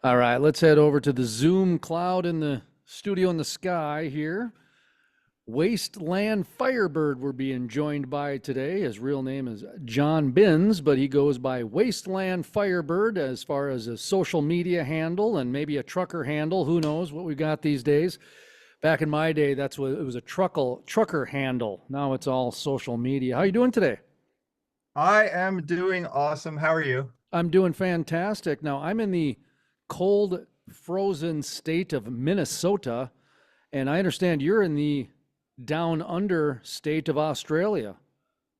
All right, let's head over to the Zoom cloud in the studio in the sky here. Wasteland Firebird we're being joined by today. His real name is John Binns, but he goes by Wasteland Firebird as far as a social media handle and maybe a trucker handle. Who knows what we got these days? Back in my day, that's what it was, a trucker handle. Now it's all social media. How you doing today? I am doing awesome. How are you? I'm doing fantastic. Now I'm in the cold, frozen state of Minnesota, and I understand you're in the down under state of Australia.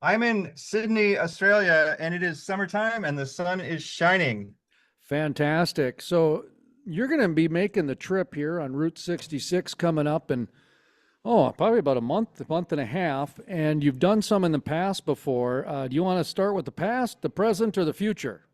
I'm in Sydney, Australia, and it is summertime and the sun is shining. Fantastic. So you're going to be making the trip here on Route 66 coming up in, probably about a month and a half. And you've done some in the past before. Do you want to start with the past, the present, or the future?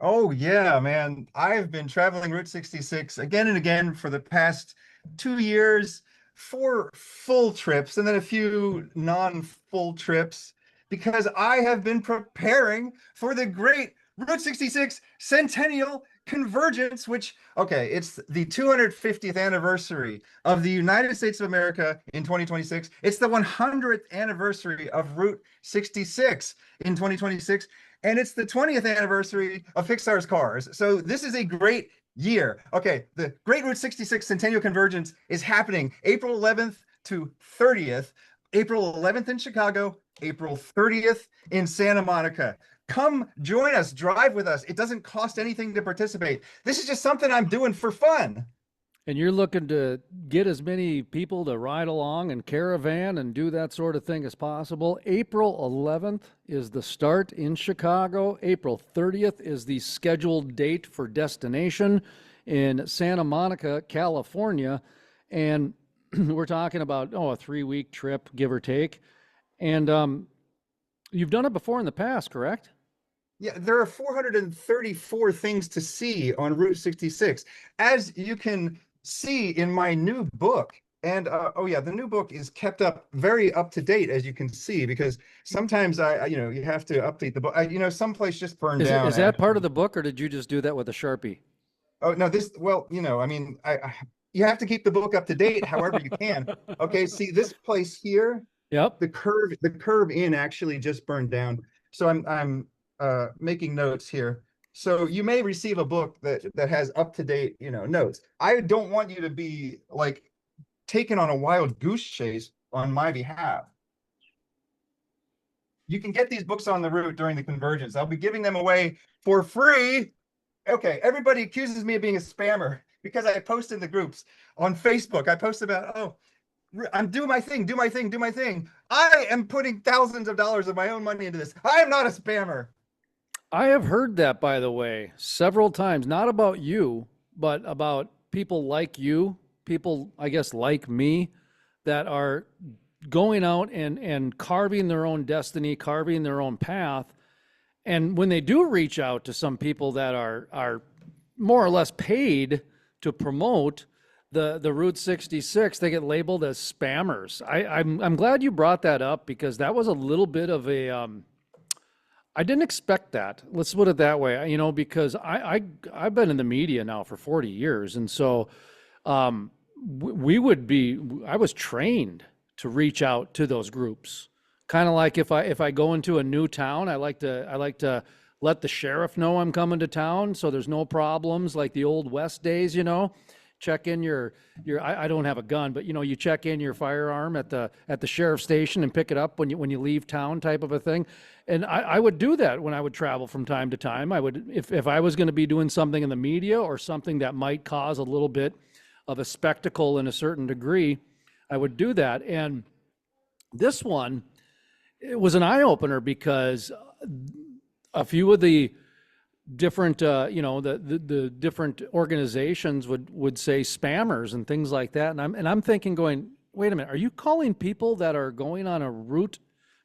Oh, yeah, man. I've been traveling Route 66 again and again for the past 2 years, 4 full trips, and then a few non-full trips because I have been preparing for the great Route 66 Centennial Convergence, which, okay, it's the 250th anniversary of the United States of America in 2026. It's the 100th anniversary of Route 66 in 2026. And it's the 20th anniversary of Pixar's Cars. So this is a great year. Okay, the Great Route 66 Centennial Convergence is happening April 11th to 30th. April 11th in Chicago, April 30th in Santa Monica. Come join us, drive with us. It doesn't cost anything to participate. This is just something I'm doing for fun. And you're looking to get as many people to ride along and caravan and do that sort of thing as possible. April 11th is the start in Chicago. April 30th is the scheduled date for destination in Santa Monica, California. And we're talking about, a 3-week trip, give or take. And you've done it before in the past, correct? Yeah, there are 434 things to see on Route 66. As you can see in my new book. And oh yeah, the new book is kept up very up to date, as you can see, because sometimes you have to update the book. Someplace just burned down. Is that part of the book, or did you just do that with a Sharpie? Oh no, you have to keep the book up to date however you can. Okay, see this place here, Yep. the curve in actually just burned down. So I'm making notes here. So you may receive a book that has up-to-date, notes. I don't want you to be like taken on a wild goose chase on my behalf. You can get these books on the route during the convergence. I'll be giving them away for free. Okay, everybody accuses me of being a spammer because I post in the groups on Facebook. I post about, I'm doing my thing, do my thing, do my thing. I am putting thousands of dollars of my own money into this. I am not a spammer. I have heard that, by the way, several times, not about you, but about people like you, people, I guess, like me, that are going out and carving their own destiny, carving their own path. And when they do reach out to some people that are more or less paid to promote the Route 66, they get labeled as spammers. I'm glad you brought that up, because that was a little bit of a I didn't expect that. Let's put it that way. Because I've been in the media now for 40 years, and so we would be. I was trained to reach out to those groups. Kind of like if I go into a new town, I like to let the sheriff know I'm coming to town, so there's no problems like the old West days. Check in your I don't have a gun, but you check in your firearm at the sheriff's station and pick it up when you leave town, type of a thing. And I would do that when I would travel from time to time. I would, if I was going to be doing something in the media or something that might cause a little bit of a spectacle in a certain degree, I would do that. And this one, it was an eye opener, because a few of the different the different organizations would say spammers and things like that, and I'm thinking, going, wait a minute, are you calling people that are going on a route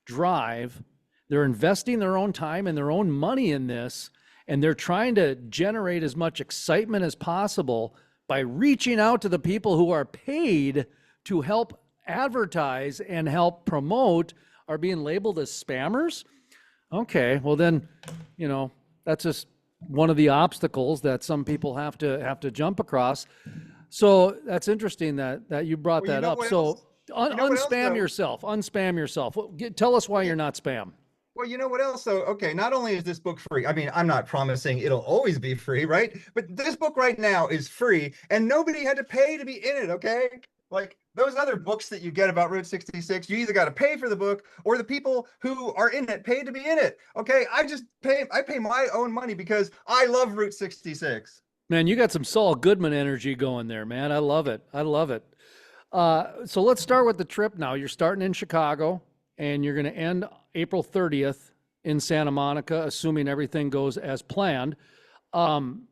drive, they're investing their own time and their own money in this, and they're trying to generate as much excitement as possible by reaching out to the people who are paid to help advertise and help promote, are being labeled as spammers? Okay, well then, that's just one of the obstacles that some people have to jump across. So that's interesting that you brought Well, you that know up. what So else? You know what else unspam though? yourself. Unspam yourself. Tell us why Yeah. you're not spam. Well, you know what else though? Okay, not only is this book free, I mean, I'm not promising it'll always be free, right? But this book right now is free and nobody had to pay to be in it, okay? Like those other books that you get about Route 66, you either got to pay for the book or the people who are in it paid to be in it. Okay, I pay my own money because I love Route 66. Man, you got some Saul Goodman energy going there, man. I love it. I love it. So let's start with the trip now. You're starting in Chicago and you're going to end April 30th in Santa Monica, assuming everything goes as planned. Um,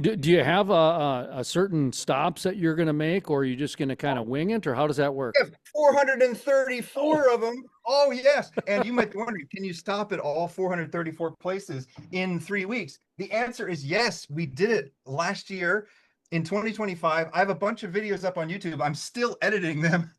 do you have a certain stops that you're going to make, or are you just going to kind of wing it, or how does that work? We have 434 Oh, of them. Oh, yes. And you might be wondering, can you stop at all 434 places in 3 weeks? The answer is yes. We did it last year in 2025. I have a bunch of videos up on YouTube. I'm still editing them.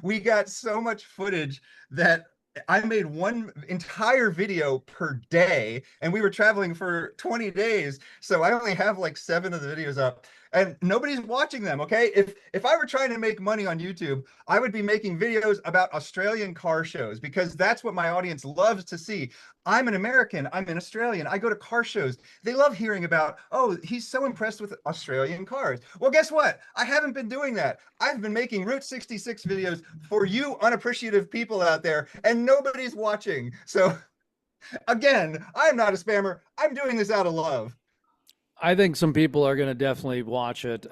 We got so much footage that I made one entire video per day, and we were traveling for 20 days. So I only have like 7 of the videos up, and nobody's watching them. Okay, if I were trying to make money on YouTube, I would be making videos about Australian car shows because that's what my audience loves to see. I'm an American, I'm an Australian, I go to car shows. They love hearing about, oh, he's so impressed with Australian cars. Well, guess what? I haven't been doing that. I've been making Route 66 videos for you unappreciative people out there, and nobody's watching. So again, I'm not a spammer. I'm doing this out of love. I think some people are going to definitely watch it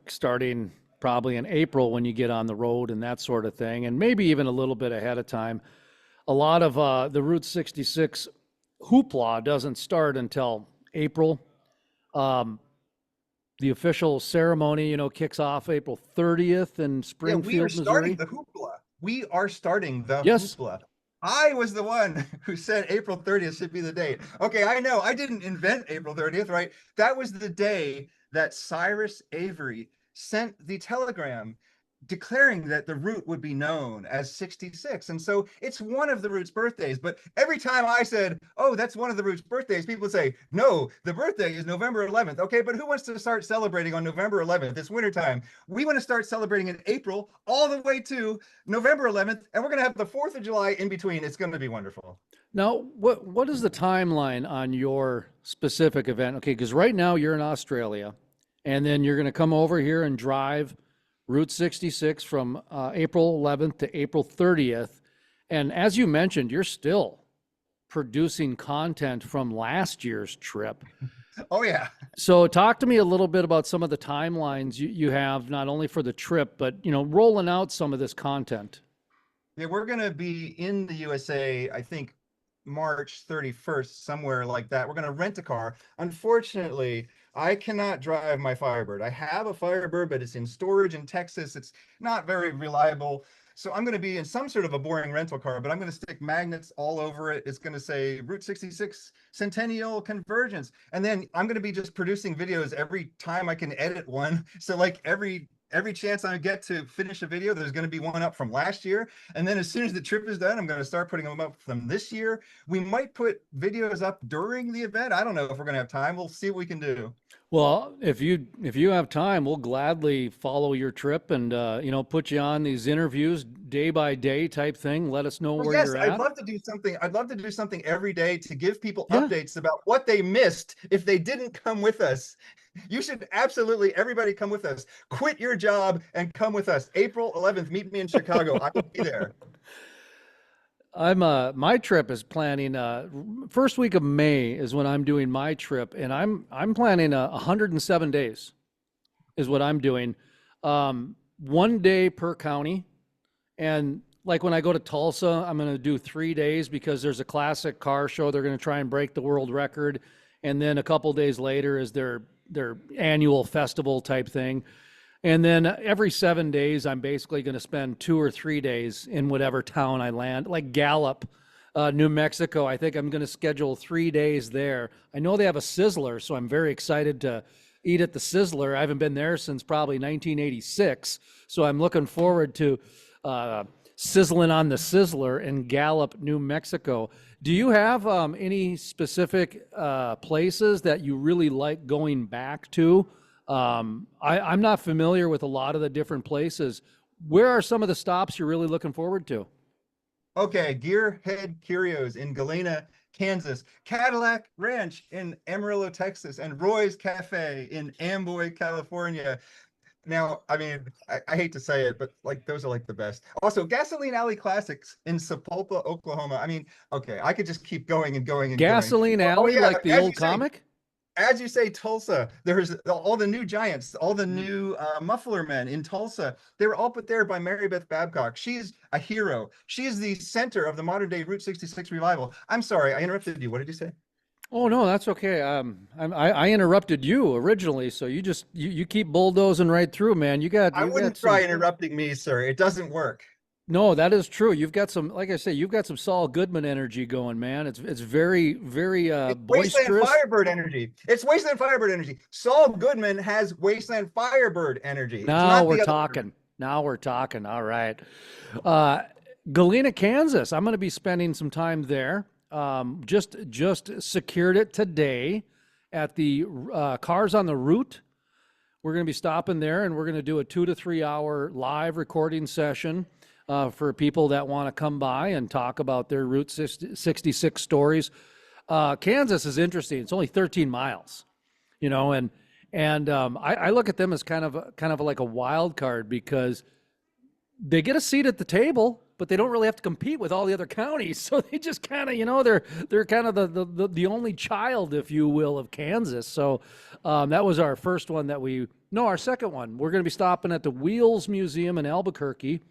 starting probably in April when you get on the road and that sort of thing, and maybe even a little bit ahead of time. A lot of the Route 66 hoopla doesn't start until April. Um, the official ceremony, kicks off April 30th in Yeah, we are Springfield, starting Missouri. the hoopla. We are starting the Yes. hoopla. I was the one who said April 30th should be the date. Okay, I know I didn't invent April 30th, right? That was the day that Cyrus Avery sent the telegram declaring that the route would be known as 66. And so it's one of the route's birthdays. But every time I said, oh, that's one of the route's birthdays, people would say, no, the birthday is November 11th. Okay, but who wants to start celebrating on November 11th? It's wintertime. We want to start celebrating in April all the way to November 11th. And we're going to have the 4th of July in between. It's going to be wonderful. Now, what is the timeline on your specific event? Okay, because right now you're in Australia, and then you're going to come over here and drive Route 66 from April 11th to April 30th. And as you mentioned, you're still producing content from last year's trip. Oh, yeah. So talk to me a little bit about some of the timelines you have, not only for the trip, but, rolling out some of this content. Yeah, we're going to be in the USA, I think, March 31st, somewhere like that. We're going to rent a car. Unfortunately, I cannot drive my Firebird. I have a Firebird, but it's in storage in Texas. It's not very reliable. So I'm going to be in some sort of a boring rental car, but I'm going to stick magnets all over it. It's going to say Route 66 Centennial Convergence. And then I'm going to be just producing videos every time I can edit one. So like every chance I get to finish a video, there's going to be one up from last year. And then as soon as the trip is done, I'm going to start putting them up from this year. We might put videos up during the event. I don't know if we're going to have time. We'll see what we can do. Well, if you have time, we'll gladly follow your trip and put you on these interviews day by day type thing. Let us know Well, where yes, you're I'd at. love to do something. I'd love to do something every day to give people Yeah. updates about what they missed if they didn't come with us. You should absolutely, everybody come with us. Quit your job and come with us. April 11th, meet me in Chicago. I will be there. My trip is planning first week of May is when I'm doing my trip, and I'm planning 107 days is what I'm doing. 1 day per county. And like when I go to Tulsa, I'm going to do 3 days because there's a classic car show. They're going to try and break the world record. And then a couple days later is their annual festival type thing. And then every 7 days, I'm basically going to spend 2 or 3 days in whatever town I land, like Gallup, New Mexico. I think I'm going to schedule 3 days there. I know they have a Sizzler, so I'm very excited to eat at the Sizzler. I haven't been there since probably 1986. So I'm looking forward to sizzling on the sizzler in Gallup, New Mexico. Do you have any specific places that you really like going back to? I'm not familiar with a lot of the different places. Where are some of the stops you're really looking forward to? Okay, Gearhead Curios in Galena, Kansas, Cadillac Ranch in Amarillo, Texas, and Roy's Cafe in Amboy, California. Now, I mean, I hate to say it, but like those are like the best. Also, Gasoline Alley Classics in Sapulpa, Oklahoma. I mean, okay, I could just keep going and going and going. Gasoline Oh Alley, yeah, like the old comic? as you say, Tulsa, there's all the new giants, all the new muffler men in Tulsa. They were all put there by Mary Beth Babcock. She's a hero. She's the center of the modern day Route 66 revival. I'm sorry, I interrupted you. What did you say? Oh no, that's okay. I interrupted you originally, so you keep bulldozing right through, man. I You got wouldn't try some. interrupting me, sir. It doesn't work. No, that is true. You've got some, like I say, you've got some Saul Goodman energy going, man. It's very It's Wasteland boisterous. Firebird energy. It's Wasteland Firebird energy. Saul Goodman has Wasteland Firebird energy. It's Now not we're the other talking. Now we're talking. All right. Uh, Galena, Kansas. I'm going to be spending some time there. Just secured it today at the Cars on the Route. We're going to be stopping there, and we're going to do a 2 to 3 hour live recording session for people that want to come by and talk about their Route 66 stories. Kansas is interesting. It's only 13 miles, you know, and I look at them as kind of like a wild card because they get a seat at the table, but they don't really have to compete with all the other counties. So they just kind of, you know, they're kind of the only child, if you will, of Kansas. So that was our first one our second one. We're going to be stopping at the Wheels Museum in Albuquerque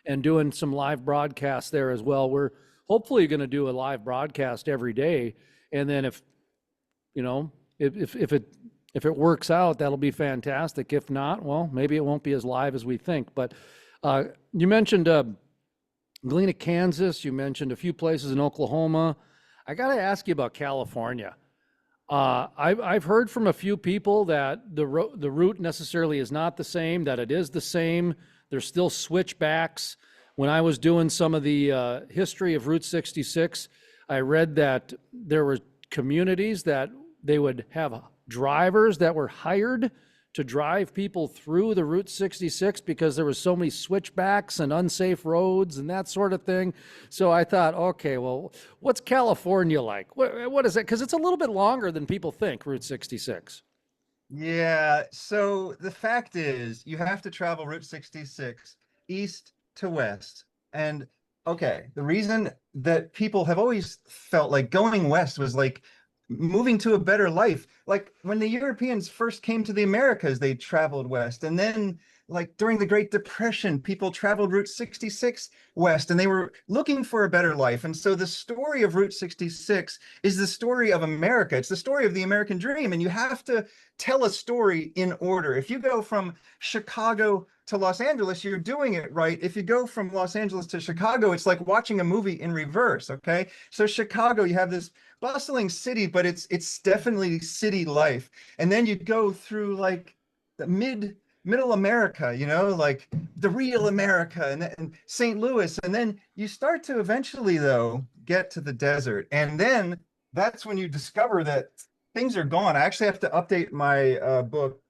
and doing some live broadcasts there as well. We're hopefully going to do a live broadcast every day. And then if it works out, that'll be fantastic. If not, well, maybe it won't be as live as we think. But you mentioned Galena, Kansas. You mentioned a few places in Oklahoma. I got to ask you about California. I've heard from a few people that the route necessarily is not the same, that it is the same. There's still switchbacks. When I was doing some of the history of Route 66, I read that there were communities that they would have drivers that were hired to drive people through the Route 66 because there was so many switchbacks and unsafe roads and that sort of thing. So I thought, okay, well, what's California like? What is it? Because it's a little bit longer than people think, Route 66. Yeah, so the fact is, you have to travel Route 66 east to west. And okay, the reason that people have always felt like going west was like moving to a better life. Like when the Europeans first came to the Americas, they traveled west. And then like during the Great Depression, people traveled Route 66 west and they were looking for a better life. And so the story of Route 66 is the story of America. It's the story of the American dream. And you have to tell a story in order. If you go from Chicago to Los Angeles, you're doing it right. If you go from Los Angeles to Chicago, it's like watching a movie in reverse, okay? So Chicago, you have this bustling city, but it's definitely city life. And then you go through like the middle America, you know, like the real America and St. Louis. And then you start to eventually, though, get to the desert. And then that's when you discover that things are gone. I actually have to update my book.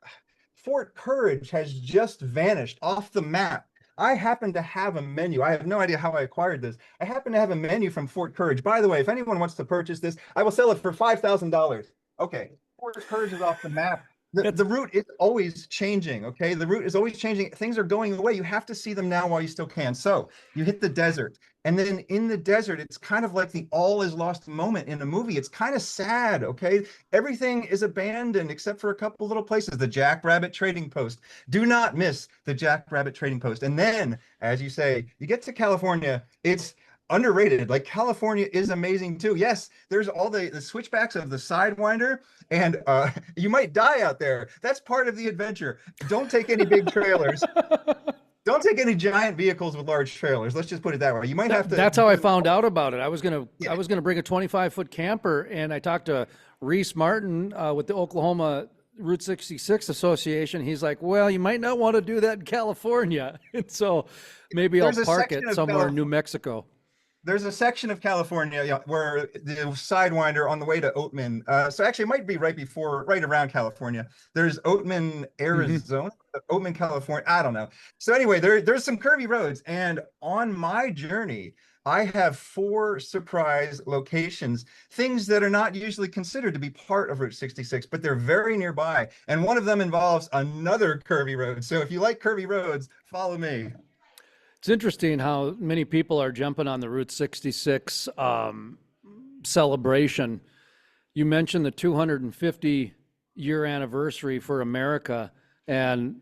Fort Courage has just vanished off the map. I happen to have a menu. I have no idea how I acquired this. I happen to have a menu from Fort Courage. By the way, if anyone wants to purchase this, I will sell it for $5,000. Okay, Fort Courage is off the map. The route is always changing, okay? The route is always changing. Things are going away. You have to see them now while you still can. So you hit the desert. And then in the desert, it's kind of like the all is lost moment in a movie. It's kind of sad, okay? Everything is abandoned except for a couple little places. The Jackrabbit Trading Post. Do not miss the Jackrabbit Trading Post. And then, as you say, you get to California, it's underrated. Like California is amazing too. Yes, there's all the switchbacks of the Sidewinder, and you might die out there. That's part of the adventure. Don't take any big trailers. Don't take any giant vehicles with large trailers. Let's just put it that way. You might have to. That's how I found out about it. I was gonna bring a 25-foot camper, and I talked to Reese Martin with the Oklahoma Route 66 Association. He's like, well, you might not want to do that in California. And so maybe I'll There's a park section it of somewhere in New California. Mexico. There's a section of California, where the Sidewinder on the way to Oatman. So actually, it might be right around California. There's Oatman, Hmm. Arizona, Oatman, California. I don't know. So anyway, there's some curvy roads, and on my journey, I have 4 surprise locations, things that are not usually considered to be part of Route 66, but they're very nearby. And one of them involves another curvy road. So if you like curvy roads, follow me. It's interesting how many people are jumping on the Route 66 celebration. You mentioned the 250-year anniversary for America. And,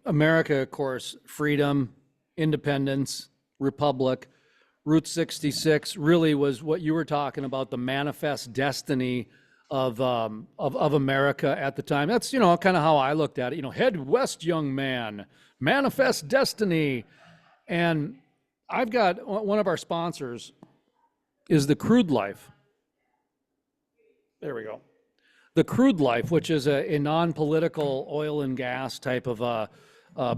America, of course, freedom, independence, republic. Route 66 really was what you were talking about, the manifest destiny of America at the time. That's, kind of how I looked at it. Head west, young man, manifest destiny. And I've got one of our sponsors is the Crude Life. There we go. The Crude Life, which is a non-political oil and gas type of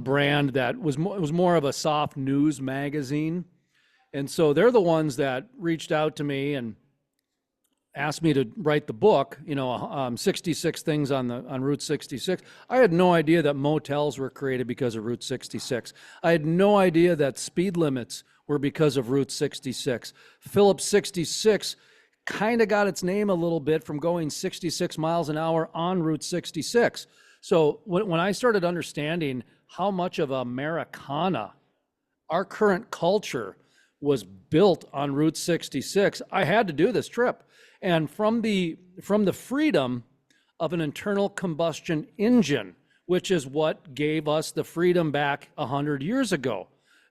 brand that was more of a soft news magazine. And so they're the ones that reached out to me and asked me to write the book, 66 things on Route 66. I had no idea that motels were created because of Route 66. I had no idea that speed limits were because of Route 66. Phillips 66 kind of got its name a little bit from going 66 miles an hour on Route 66. So when I started understanding how much of Americana, our current culture, was built on Route 66, I had to do this trip. And from the freedom of an internal combustion engine, which is what gave us the freedom back 100 years ago.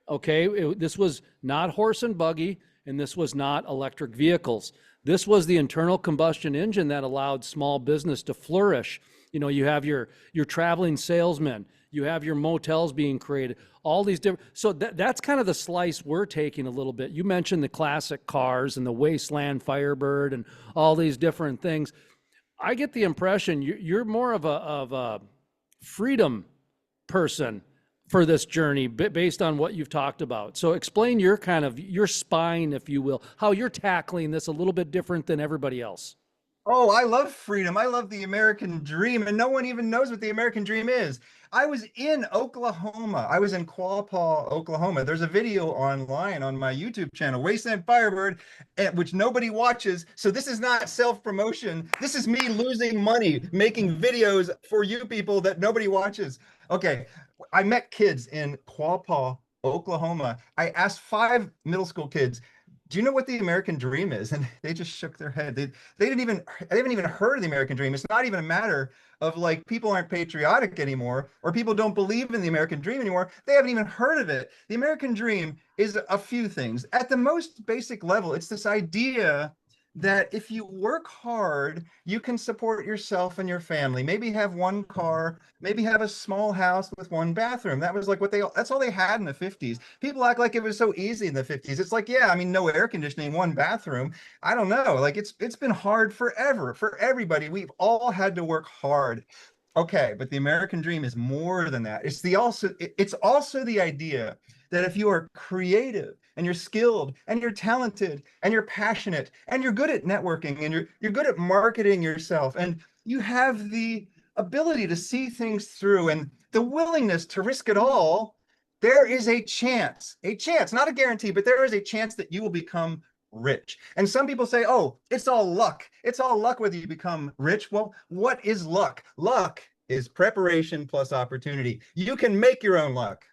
Okay, this was not horse and buggy, and this was not electric vehicles. This was the internal combustion engine that allowed small business to flourish. You have your traveling salesmen, you have your motels being created, all these different. So that's kind of the slice we're taking a little bit. You mentioned the classic cars and the Wasteland Firebird and all these different things. I get the impression you're more of a freedom person for this journey based on what you've talked about. So explain your spine, if you will, how you're tackling this a little bit different than everybody else. Oh, I love freedom. I love the American dream, and no one even knows what the American dream is. I was in Oklahoma. I was in Quapaw, Oklahoma. There's a video online on my YouTube channel, Wasteland Firebird, which nobody watches. So this is not self-promotion. This is me losing money making videos for you people that nobody watches. Okay, I met kids in Quapaw, Oklahoma. I asked 5 middle school kids, do you know what the American dream is? And they just shook their head. They haven't even heard of the American dream. It's not even a matter of like people aren't patriotic anymore or people don't believe in the American dream anymore. They haven't even heard of it. The American dream is a few things. At the most basic level, it's this idea that if you work hard, you can support yourself and your family. Maybe have one car, maybe have a small house with one bathroom. That was like that's all they had in the 50s. People act like it was so easy in the 50s. It's like, yeah, I mean, no air conditioning, one bathroom. I don't know. Like it's been hard forever for everybody. We've all had to work hard. Okay, but the American dream is more than that. It's also the idea that if you are creative and you're skilled and you're talented and you're passionate and you're good at networking and you're good at marketing yourself and you have the ability to see things through and the willingness to risk it all, there is a chance, not a guarantee, but there is a chance that you will become rich. And some people say, oh, it's all luck. It's all luck whether you become rich. Well, what is luck? Luck is preparation plus opportunity. You can make your own luck.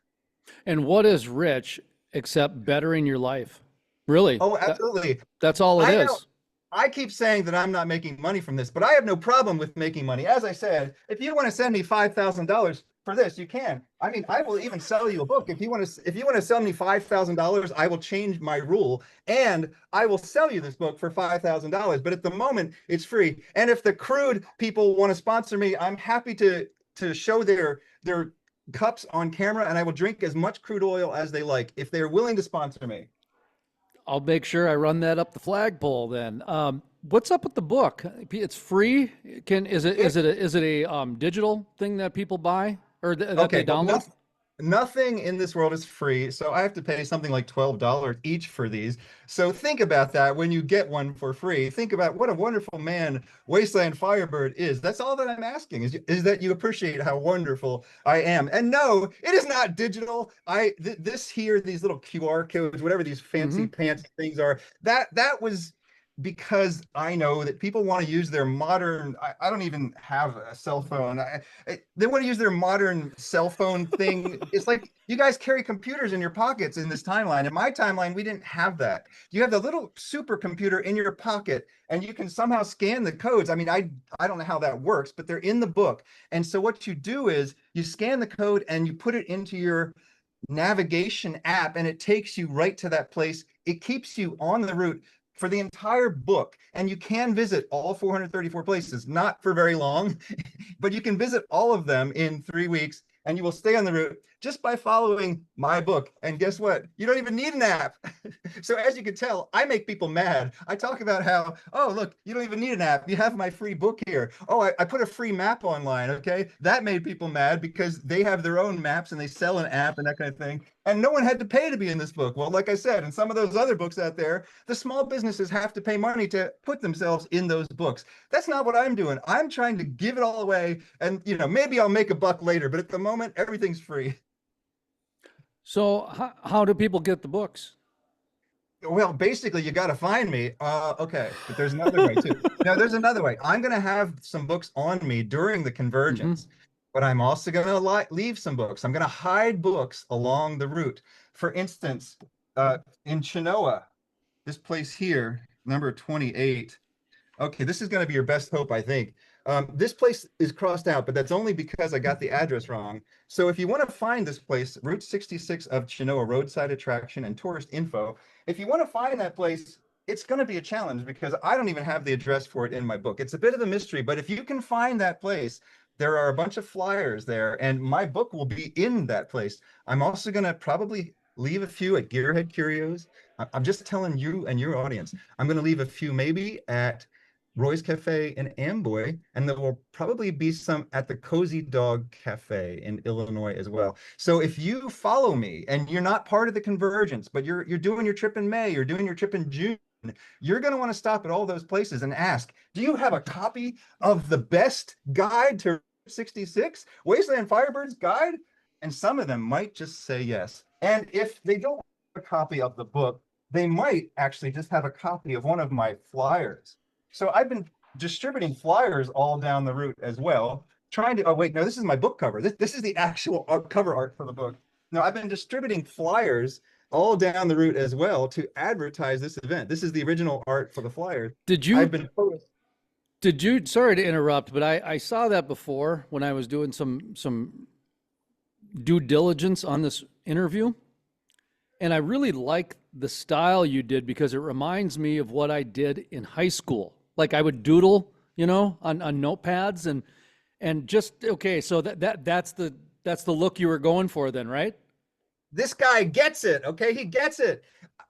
And what is rich except bettering your life? Really, Oh, absolutely. that's all it I know is. I keep saying that I'm not making money from this, but I have no problem with making money. As I said, if you want to send me $5,000 for this, you can. I mean, I will even sell you a book. If you want to sell me $5,000, I will change my rule and I will sell you this book for $5,000. But at the moment, it's free. And if the crude people want to sponsor me, I'm happy to show their cups on camera and I will drink as much crude oil as they like if they're willing to sponsor me. I'll make sure I run that up the flagpole then. What's up with the book? It's free. Is it a digital thing that people buy or that they Okay, well, download? nothing in this world is free, so I have to pay something like $12 each for these. So think about that when you get one for free. Think about what a wonderful man Wasteland Firebird is. That's all that I'm asking is that you appreciate how wonderful I am. And no, it is not digital. This here, these little QR codes, whatever these fancy Mm-hmm. pants things are, that was because I know that people want to use their modern, I don't even have a cell phone. They want to use their modern cell phone thing. It's like you guys carry computers in your pockets in this timeline. In my timeline, we didn't have that. You have the little supercomputer in your pocket and you can somehow scan the codes. I mean, I don't know how that works, but they're in the book. And so what you do is you scan the code and you put it into your navigation app and it takes you right to that place. It keeps you on the route for the entire book, and you can visit all 434 places, not for very long, but you can visit all of them in 3 weeks, and you will stay on the route just by following my book. And guess what? You don't even need an app. So as you can tell, I make people mad. I talk about how, oh, look, you don't even need an app. You have my free book here. Oh, I put a free map online, okay? That made people mad because they have their own maps and they sell an app and that kind of thing. And no one had to pay to be in this book. Well, like I said, in some of those other books out there, the small businesses have to pay money to put themselves in those books. That's not what I'm doing. I'm trying to give it all away. And, maybe I'll make a buck later, but at the moment, everything's free. So how do people get the books? Well, basically, you got to find me. Okay, but there's another way too. No, there's another way. I'm going to have some books on me during the convergence, but I'm also going to leave some books. I'm going to hide books along the route. For instance, in Chinoa, this place here, number 28. Okay, this is going to be your best hope, I think. This place is crossed out, but that's only because I got the address wrong. So if you want to find this place, Route 66 of Chinoa Roadside Attraction and Tourist Info, if you want to find that place, it's going to be a challenge because I don't even have the address for it in my book. It's a bit of a mystery, but if you can find that place, there are a bunch of flyers there, and my book will be in that place. I'm also going to probably leave a few at Gearhead Curios. I'm just telling you and your audience, I'm going to leave a few maybe at Roy's Cafe in Amboy, and there will probably be some at the Cozy Dog Cafe in Illinois as well. So if you follow me and you're not part of the convergence, but you're doing your trip in May, you're doing your trip in June, you're going to want to stop at all those places and ask, do you have a copy of the best guide to 66, Wasteland Firebird's guide? And some of them might just say yes. And if they don't have a copy of the book, they might actually just have a copy of one of my flyers. So I've been distributing flyers all down the route as well, trying to, oh wait, no, this is my book cover. This is the actual cover art for the book. No, I've been distributing flyers all down the route as well to advertise this event. This is the original art for the flyers. Sorry to interrupt, but I saw that before when I was doing some due diligence on this interview. And I really like the style you did because it reminds me of what I did in high school. Like I would doodle, on notepads and just okay. So that's the look you were going for then, right? This guy gets it. Okay, he gets it.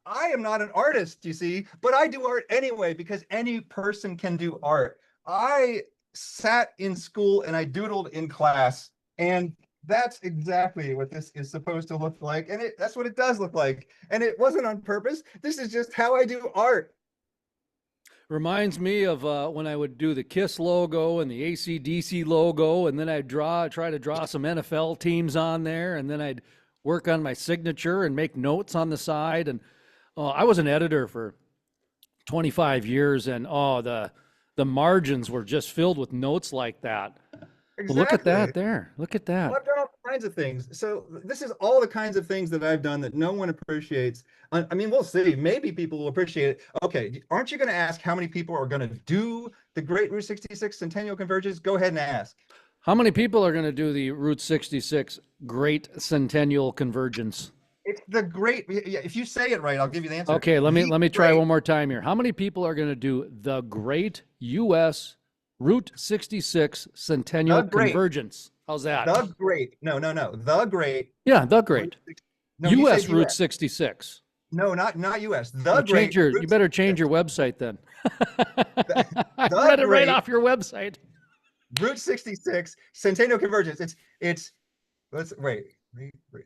I am not an artist, you see, but I do art anyway because any person can do art. I sat in school and I doodled in class, and that's exactly what this is supposed to look like. And that's what it does look like. And it wasn't on purpose. This is just how I do art. Reminds me of when I would do the KISS logo and the AC/DC logo, and then I'd try to draw some NFL teams on there, and then I'd work on my signature and make notes on the side. And I was an editor for 25 years, and the margins were just filled with notes like that. Exactly. Well, look at that there. Look at that. Well, I've done all kinds of things. So this is all the kinds of things that I've done that no one appreciates. I mean, we'll see. Maybe people will appreciate it. Okay, aren't you going to ask how many people are going to do the Great Route 66 Centennial Convergence? Go ahead and ask. How many people are going to do the Route 66 Great Centennial Convergence? It's the great. If you say it right, I'll give you the answer. Okay, let me try one more time here. How many people are going to do the Great U.S. Route 66 Centennial Convergence? How's that? The Great. No. The Great. Yeah, the Great. No, U.S. Route 66. No, not US. Well, you better change your website then. I read it right off your website. Route 66 Centennial Convergence. It's let's wait.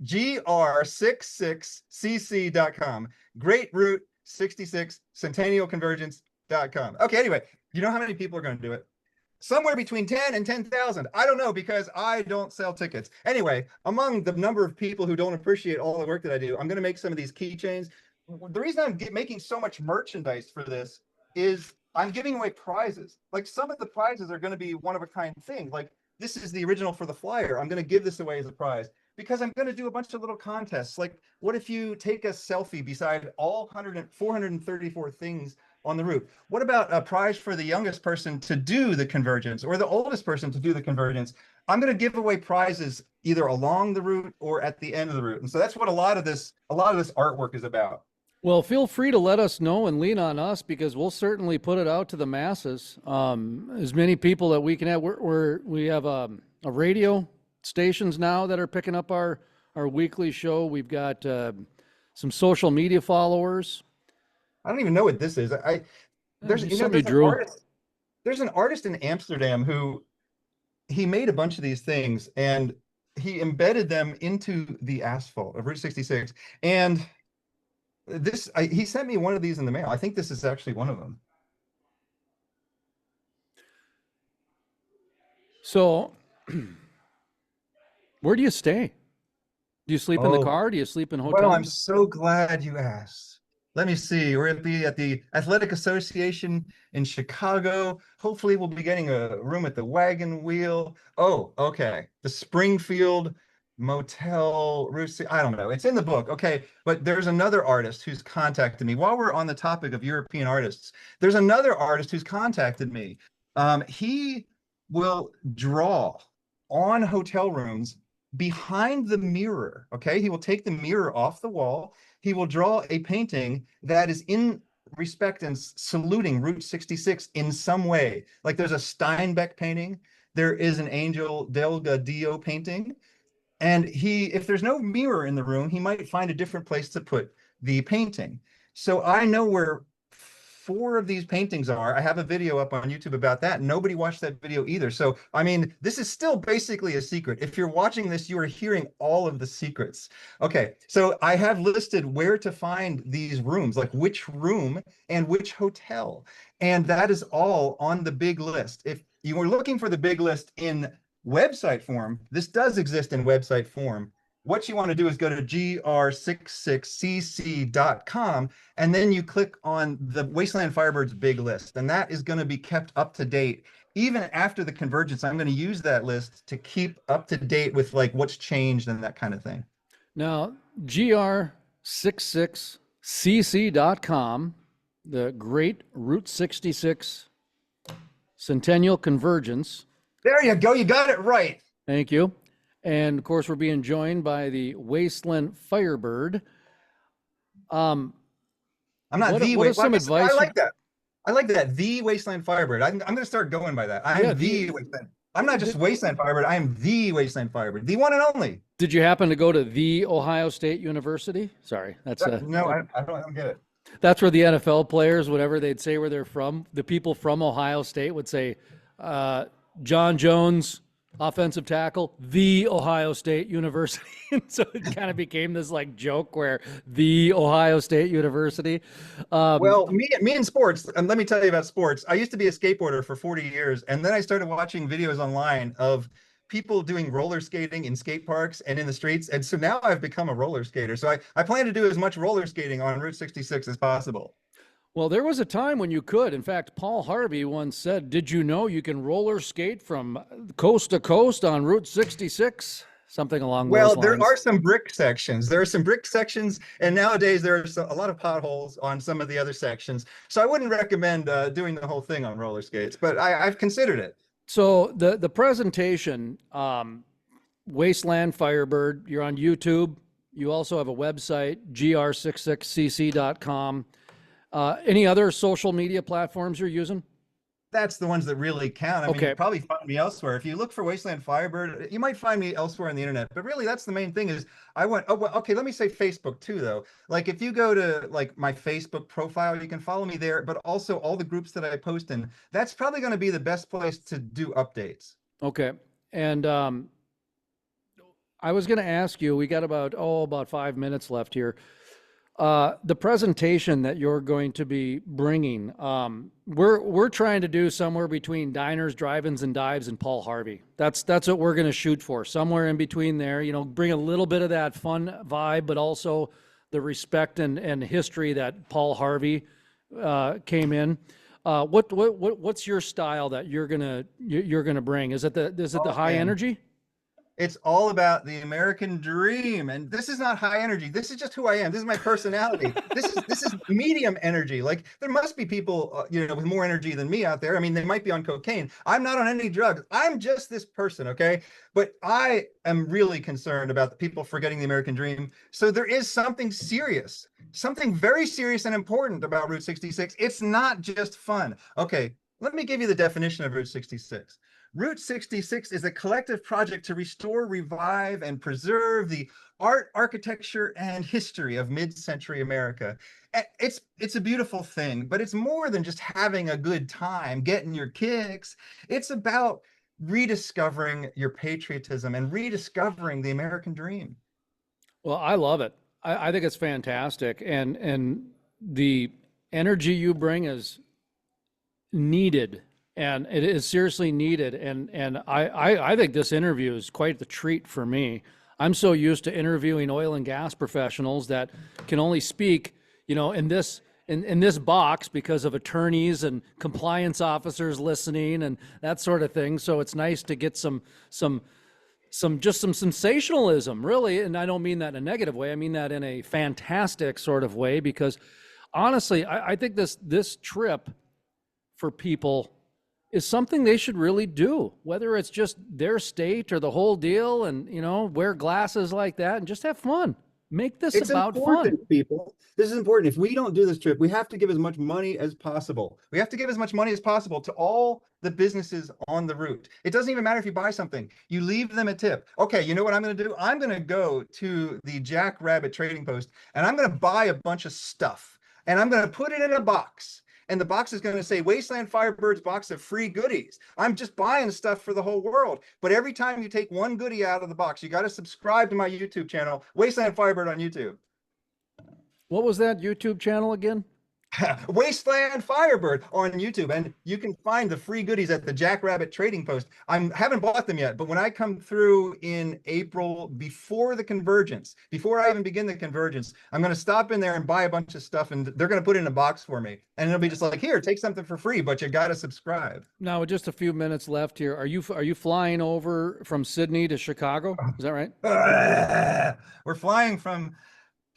GR66cc.com. Great Route 66 Centennial Convergence.com. Okay, anyway, you know how many people are going to do it? Somewhere between 10 and 10,000. I don't know because I don't sell tickets. Anyway, among the number of people who don't appreciate all the work that I do, I'm going to make some of these keychains. The reason I'm making so much merchandise for this is I'm giving away prizes. Like some of the prizes are going to be one of a kind things. Like this is the original for the flyer. I'm going to give this away as a prize because I'm going to do a bunch of little contests. Like what if you take a selfie beside all 434 things on the route? What about a prize for the youngest person to do the convergence or the oldest person to do the convergence? I'm going to give away prizes either along the route or at the end of the route. And so that's what a lot of this artwork is about. Well, feel free to let us know and lean on us because we'll certainly put it out to the masses. As many people that we can have. We have a radio stations now that are picking up our weekly show. We've got some social media followers. I don't even know what this is. There's an artist in Amsterdam who he made a bunch of these things and he embedded them into the asphalt of Route 66. And he sent me one of these in the mail. I think this is actually one of them. So, where do you stay? Do you sleep in the car? Do you sleep in hotels? Well, I'm so glad you asked. Let me see. We're at the Athletic Association in Chicago. Hopefully, we'll be getting a room at the Wagon Wheel. Oh, okay. The Springfield Motel, I don't know. It's in the book. Okay. But there's another artist who's contacted me. While we're on the topic of European artists, there's another artist who's contacted me. He will draw on hotel rooms behind the mirror. Okay. He will take the mirror off the wall. He will draw a painting that is in respect and saluting Route 66 in some way. Like there's a Steinbeck painting. There is an Angel Delgadillo painting. And if there's no mirror in the room, he might find a different place to put the painting. So I know where 4 of these paintings are. I have a video up on YouTube about that. Nobody watched that video either. So, I mean, this is still basically a secret. If you're watching this, you are hearing all of the secrets. Okay, so I have listed where to find these rooms, like which room and which hotel. And that is all on the big list. If you were looking for the big list in website form, this does exist in website form. What you want to do is go to gr66cc.com and then you click on the Wasteland Firebird's big list, and that is going to be kept up to date. Even after the convergence, I'm going to use that list to keep up to date with like what's changed and that kind of thing. Now, gr66cc.com, the Great Route 66 Centennial Convergence. There you go. You got it right. Thank you. And of course, we're being joined by the Wasteland Firebird. I'm not the Wasteland. I like that. I like that. The Wasteland Firebird. I'm going to start going by that. I am the Wasteland. I'm not just Wasteland Firebird. I am the Wasteland Firebird, the one and only. Did you happen to go to the Ohio State University? Sorry, that's no. I don't get it. That's where the NFL players, whatever they'd say where they're from, the people from Ohio State would say, John Jones, offensive tackle, the Ohio State University. And so it kind of became this like joke where the Ohio State University. Well, me in sports, and let me tell you about sports. I used to be a skateboarder for 40 years, and then I started watching videos online of people doing roller skating in skate parks and in the streets. And so now I've become a roller skater. So I plan to do as much roller skating on Route 66 as possible. Well, there was a time when you could. In fact, Paul Harvey once said, did you know you can roller skate from coast to coast on Route 66? Something along those lines. Well, there are some brick sections. There are some brick sections, and nowadays there's a lot of potholes on some of the other sections. So I wouldn't recommend doing the whole thing on roller skates, but I've considered it. So the presentation, Wasteland Firebird, you're on YouTube. You also have a website, gr66cc.com. Any other social media platforms you're using? that's the ones that really count. I mean, Okay. you'd probably find me elsewhere. If you look for Wasteland Firebird, you might find me elsewhere on the internet. But really, that's the main thing is I went, oh, well, okay, let me say Facebook too, though. Like if you go to like my Facebook profile, you can follow me there, but also all the groups that I post in. That's probably going to be the best place to do updates. Okay. And I was going to ask you, we got about 5 minutes left here. The presentation that you're going to be bringing, we're trying to do somewhere between diners, drive-ins, and dives, and Paul Harvey. That's what we're going to shoot for. Somewhere in between there, you know, bring a little bit of that fun vibe, but also the respect and history that Paul Harvey came in. What's your style that you're gonna bring? Is it the Oh high man. energy? It's all about the American dream. And this is not high energy. This is just who I am. This is my personality. This is medium energy. Like there must be people, with more energy than me out there. I mean, they might be on cocaine. I'm not on any drugs. I'm just this person, okay? But I am really concerned about the people forgetting the American dream. So there is something serious, something very serious and important about Route 66. It's not just fun. Okay, let me give you the definition of Route 66. Route 66 is a collective project to restore, revive, and preserve the art, architecture, and history of mid-century America. It's a beautiful thing, but it's more than just having a good time, getting your kicks. It's about rediscovering your patriotism and rediscovering the American dream. Well, I love it. I think it's fantastic, and the energy you bring is needed, and it is seriously needed. And I think this interview is quite the treat for me. I'm so used to interviewing oil and gas professionals that can only speak, in this box because of attorneys and compliance officers listening and that sort of thing. So it's nice to get some sensationalism, really. And I don't mean that in a negative way. I mean that in a fantastic sort of way, because honestly, I think this trip for people is something they should really do, whether it's just their state or the whole deal, and wear glasses like that and just have fun. Make this It's about fun. important, people. This is important. If we don't do this trip, we have to give as much money as possible. We have to give as much money as possible to all the businesses on the route. It doesn't even matter if you buy something. You leave them a tip. Okay, you know what I'm going to do? I'm going to go to the Jackrabbit Trading Post and I'm going to buy a bunch of stuff and I'm going to put it in a box. And the box is going to say Wasteland Firebird's box of free goodies. I'm just buying stuff for the whole world. But every time you take one goodie out of the box, you got to subscribe to my YouTube channel, Wasteland Firebird on YouTube. What was that YouTube channel again? Wasteland Firebird on YouTube, and you can find the free goodies at the Jackrabbit Trading Post. I haven't bought them yet, but when I come through in April before the Convergence, before I even begin the Convergence, I'm going to stop in there and buy a bunch of stuff, and they're going to put it in a box for me, and it'll be just like, here, take something for free, but you got to subscribe. Now, with just a few minutes left here, are you flying over from Sydney to Chicago? Is that right? We're flying from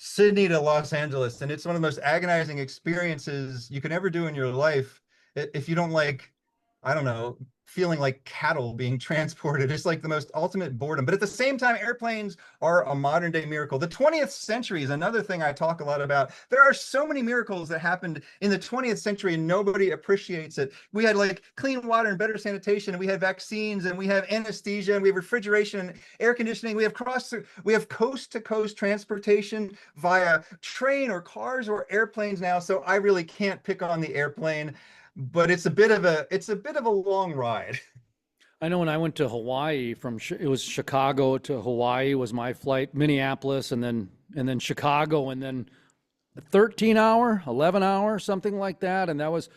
Sydney to Los Angeles, and it's one of the most agonizing experiences you can ever do in your life if you don't like, I don't know, feeling like cattle being transported. It's like the most ultimate boredom. But at the same time, airplanes are a modern day miracle. The 20th century is another thing I talk a lot about. There are so many miracles that happened in the 20th century and nobody appreciates it. We had like clean water and better sanitation, and we had vaccines, and we have anesthesia, and we have refrigeration and air conditioning. We have coast to coast transportation via train or cars or airplanes now. So I really can't pick on the airplane, but it's a bit of a long ride. I know when I went to Hawaii it was Chicago to Hawaii was my flight, Minneapolis, and then Chicago, and then 13-hour, 11-hour, something like that. And that was,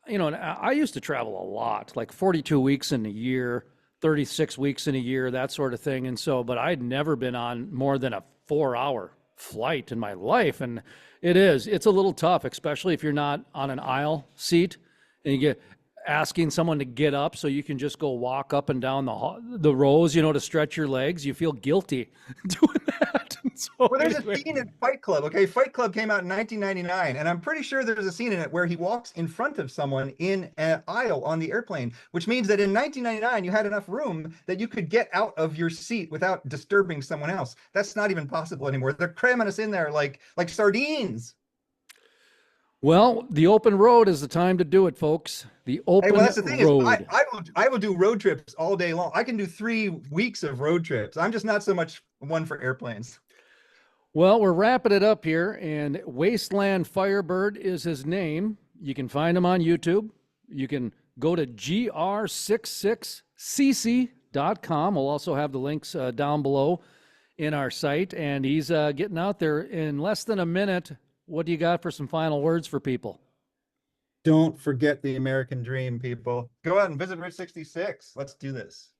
and I used to travel a lot, like 42 weeks in a year, 36 weeks in a year, that sort of thing. And so, but I'd never been on more than a 4-hour flight in my life. And it's a little tough, especially if you're not on an aisle seat and you get asking someone to get up so you can just go walk up and down the rows, to stretch your legs. You feel guilty doing that. So Well, there's a scene in Fight Club. Okay, Fight Club came out in 1999, and I'm pretty sure there's a scene in it where he walks in front of someone in an aisle on the airplane, which means that in 1999 you had enough room that you could get out of your seat without disturbing someone else. That's not even possible anymore. They're cramming us in there like sardines. Well, the open road is the time to do it, folks. The Hey, well, open that's the thing is, road. I will do road trips all day long. I can do 3 weeks of road trips. I'm just not so much one for airplanes. Well, we're wrapping it up here, and Wasteland Firebird is his name. You can find him on YouTube. You can go to gr66cc.com. We'll also have the links down below in our site, and he's getting out there in less than a minute. What do you got for some final words for people? Don't forget the American dream, people. Go out and visit Route 66. Let's do this.